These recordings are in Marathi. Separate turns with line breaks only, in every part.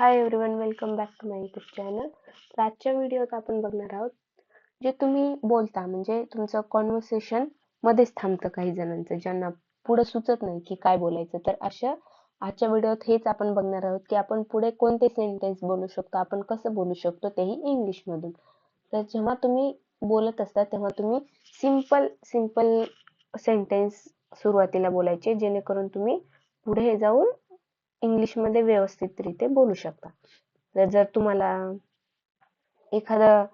High everyone, welcome back to my YouTube channel. तर आजच्या व्हिडिओत आपण बघणार आहोत जे तुम्ही बोलता म्हणजे तुमचं कॉन्व्हर्सेशन मध्येच थांबतं काही जणांचं, ज्यांना पुढे सुचत नाही की काय बोलायचं. तर अशा आजच्या व्हिडिओत हेच आपण बघणार आहोत की आपण पुढे कोणते सेंटेन्स बोलू शकतो, आपण कसं बोलू शकतो, तेही इंग्लिश मधून. तर जेव्हा तुम्ही बोलत असता तेव्हा तुम्ही सिंपल सिंपल सेंटेन्स सुरुवातीला बोलायचे, जेणेकरून तुम्ही पुढे जाऊन इंग्लिश मध्ये व्यवस्थितरित्या बोलू शकता. तर जर तुम्हाला एखादा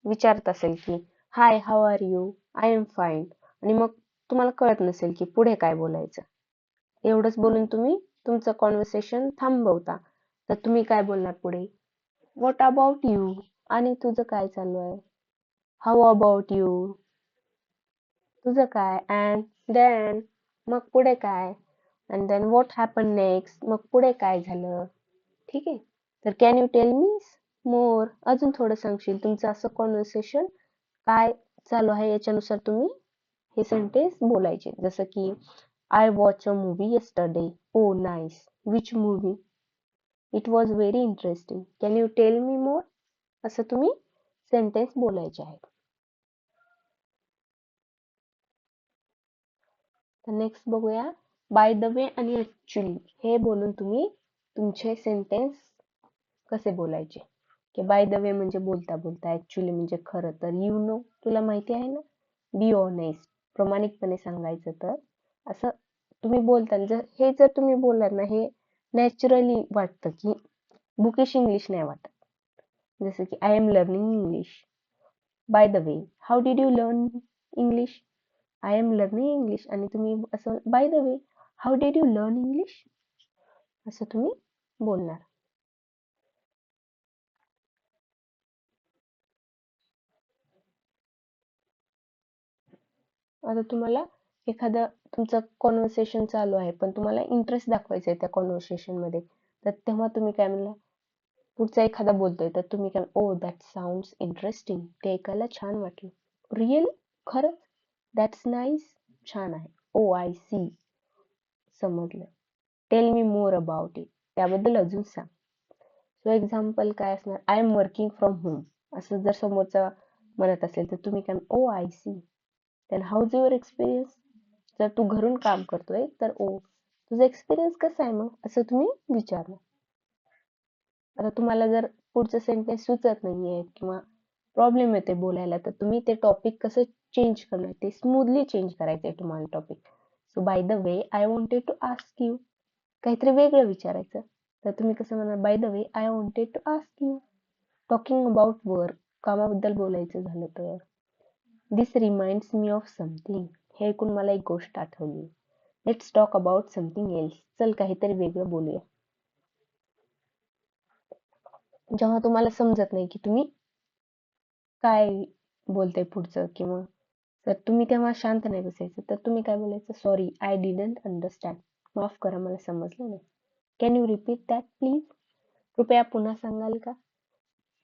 विचारत असेल की hi, how are you, I am fine, आणि मग तुम्हाला कळत नसेल की पुढे काय बोलायचं, एवढंच बोलून तुम्ही तुमचं कॉन्व्हर्सेशन थांबवता, तर तुम्ही काय बोलणार पुढे? व्हॉट अबाउट यू, आणि तुझं काय चालू आहे? हाऊ अबाउट यू, तुझं काय? अँड देन, मग पुढे काय? And then what happen next, मग पुढे काय झालं? ठीक आहे. तर can you tell me more, अजून थोडं सांगशील? तुमचं असं कॉन्व्हर्सेशन काय चालू आहे याच्यानुसार तुम्ही हे सेंटेन्स बोलायचे. जसं की I watch a movie yesterday, oh nice, which movie, it was very interesting, can you tell me more, असं तुम्ही सेंटेन्स बोलायचे आहेत. तर नेक्स्ट बघूया बाय द वे आणि ऍक्च्युली. हे बोलून तुम्ही तुमचे सेंटेन्स कसे बोलायचे, की बाय द वे म्हणजे बोलता बोलता, ऍक्च्युली म्हणजे खरं तर, यू नो तुला माहिती आहे ना, बी ऑनेस्ट प्रामाणिकपणे सांगायचं. तर असं तुम्ही बोलताना जर तुम्ही बोललात ना, हे नॅचरली वाटतं, की बुकिश इंग्लिश नाही वाटत. जसं की I am learning English, bye the way how did you learn English, I am learning English, आणि तुम्ही असं bye the way how did you learn English, असं तुम्ही बोलणार. आता तुम्हाला एखादं तुमचं कॉन्व्हर्सेशन चालू आहे, पण तुम्हाला इंटरेस्ट दाखवायचा आहे त्या कॉन्व्हर्सेशन मध्ये, तर तेव्हा तुम्ही काय म्हणला? पुढचा एखादा बोलतोय तर तुम्ही काय, ओ दॅट साऊंड्स इंटरेस्टिंग, ते ऐकायला छान वाटलं. रिअली, खरंच? दॅट्स नाईस, छान आहे. ओ आय सी, समजलं. Tell me more about it, त्याबद्दल अजून सांग. सो एक्झाम्पल काय असणार? I am working from home, असं जर समोरचा म्हणत असेल तर तुम्ही काय, oh I see, then how's your experience, जर तू घरून काम करतोय तर ओ तुझा एक्सपिरियन्स कसा आहे मग, असं तुम्ही विचारलं. आता तुम्हाला जर पुढचं सेंटेन्स सुचत नाहीये किंवा प्रॉब्लेम येते बोलायला, तर तुम्ही ते टॉपिक कसं चेंज करणार, ते स्मूथली चेंज करायचंय तुम्हाला topic. So by the way I wanted to ask you, काहीतरी वेगळं विचारायचं. तर तुम्ही कसं म्हणणार? By the way I wanted to ask you, talking about work, कामाबद्दल बोलायचं झालं तर. This reminds me of something, हे ऐकून मला एक गोष्ट आठवली. Let's talk about something else, चल काहीतरी वेगळं बोलूया. जेव्हा तुम्हाला समजत नाही की तुम्ही काय बोलताय पुढचं, किंवा तर तुम्ही तेव्हा शांत नाही बसायचं, तर तुम्ही काय बोलायचं? सॉरी, आय डिडंट अंडरस्टँड, माफ करा मला समजलं नाही. Can you repeat that please, कृपया पुन्हा सांगाल का?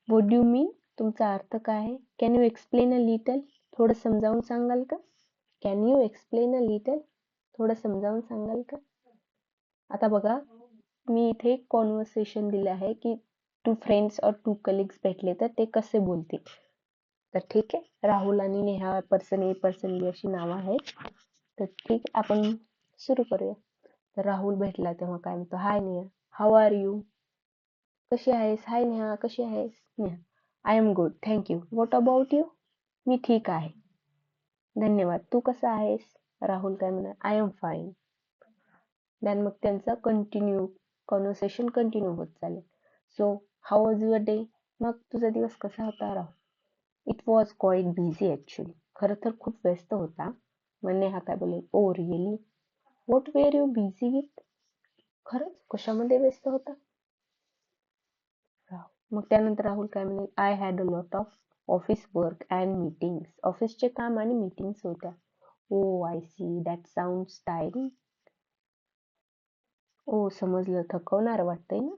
व्हॉट डू यू मीन, तुमचा अर्थ काय आहे? Can you explain a little, थोडं समजावून सांगाल का? Can you explain a little, थोडं समजावून सांगाल का? आता बघा, मी इथे कॉन्व्हर्सेशन दिलं आहे की टू फ्रेंड्स और टू कलिग्स भेटले तर ते कसे बोलतील. तर ठीक आहे, राहुल आणि नेहा पर्सन ए पर्सन बी अशी नावं आहेत. तर ठीक आहे, आपण सुरू करूया. तर राहुल भेटला तेव्हा काय म्हणतो? Hi Neha, how are you, कशी आहेस? हाय नेहा, कशी आहेस? Neha, I am good thank you, what about you, मी ठीक आहे, धन्यवाद, तू कसा आहेस? राहुल काय म्हणणार? I am fine. देन मग त्यांचा कॉन्व्हर्सेशन कंटिन्यू होत चालेल. So how was your day, मग तुझा दिवस कसा होता? Rahul, it was quite busy actually, खरं तर खूप व्यस्त होता. मग नेहा काय बोलेल? Oh really, what were you busy with, खरंच कशामध्ये व्यस्त होता? मग त्यानंतर राहुल काय म्हणेल? I had a lot of office work and meetings, ऑफिसचे काम आणि मीटिंग्स होत्या. Oh I see, that sounds tiring, oh समजलं, थकवणार वाटतंय ना.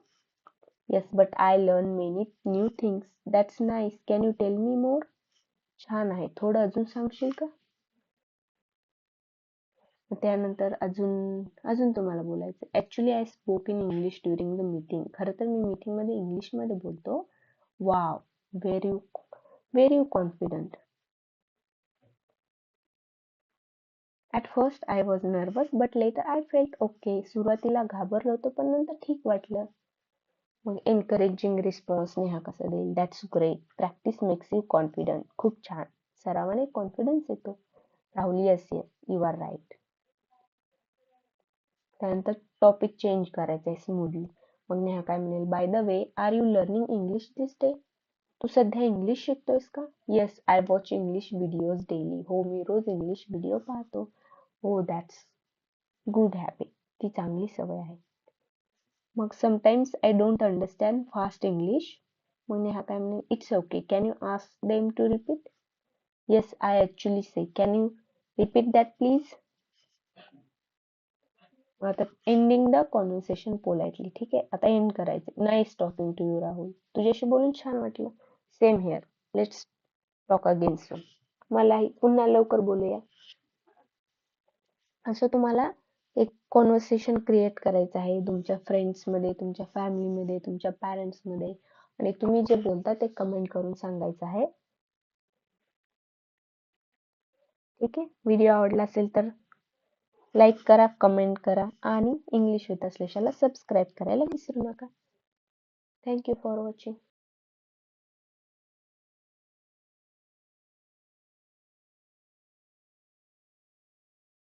Yes but I learn many new things, that's nice, can you tell me more, छान आहे, थोडं अजून सांगशील का? त्यानंतर अजून अजून तुम्हाला बोलायचं, actually I spoke in English during the meeting. खरं तर मी मीटिंग मध्ये इंग्लिश मध्ये बोलतो. Wow, very very confident. At first I was nervous but later I felt okay. सुरुवातीला घाबरलो होतो पण नंतर ठीक वाटलं. मग एनकरेजिंग रिस्पॉन्स नेहा कसा देईल, that's great, practice makes you confident. खूप छान, सरावाने कॉन्फिडन्स येतो. Rahul, yes yes, you are right. त्यानंतर टॉपिक चेंज करायचा आहे स्मूथली. मग नेहा काय म्हणेल, by the way are you learning English this day. तू सध्या इंग्लिश शिकतोयस का? Yes, I watch English videos daily. हो, मी रोज इंग्लिश व्हिडिओ पाहतो. हो, दॅट्स गुड हॅबिट. ती चांगली सवय आहे. मग sometimes I don't understand fast English. मग नेहा काय म्हणेल, it's okay, can you ask them to repeat. Yes, I actually say, can you repeat that please. आता एंडिंग द कॉन्व्हर्सेशन पोलाइटली. ठीक आहे, आता एंड करायचं. Nice talking to you Rahul, तुझ्याशी बोलून छान वाटलं. Same here, let's talk again soon. मलाही, पुन्हा लवकर बोलूया. असं तुम्हाला एक कॉन्व्हर्सेशन क्रिएट करायचं आहे तुमच्या फ्रेंड्समध्ये, तुमच्या फॅमिलीमध्ये, तुमच्या पॅरेंट्समध्ये, आणि तुम्ही जे बोलता ते कमेंट करून सांगायचं आहे. ठीक आहे, व्हिडिओ आवडला असेल तर लाईक करा, कमेंट करा, आणि इंग्लिश विथ अस्लेशाला सबस्क्राईब करायला विसरू नका. Thank you for watching.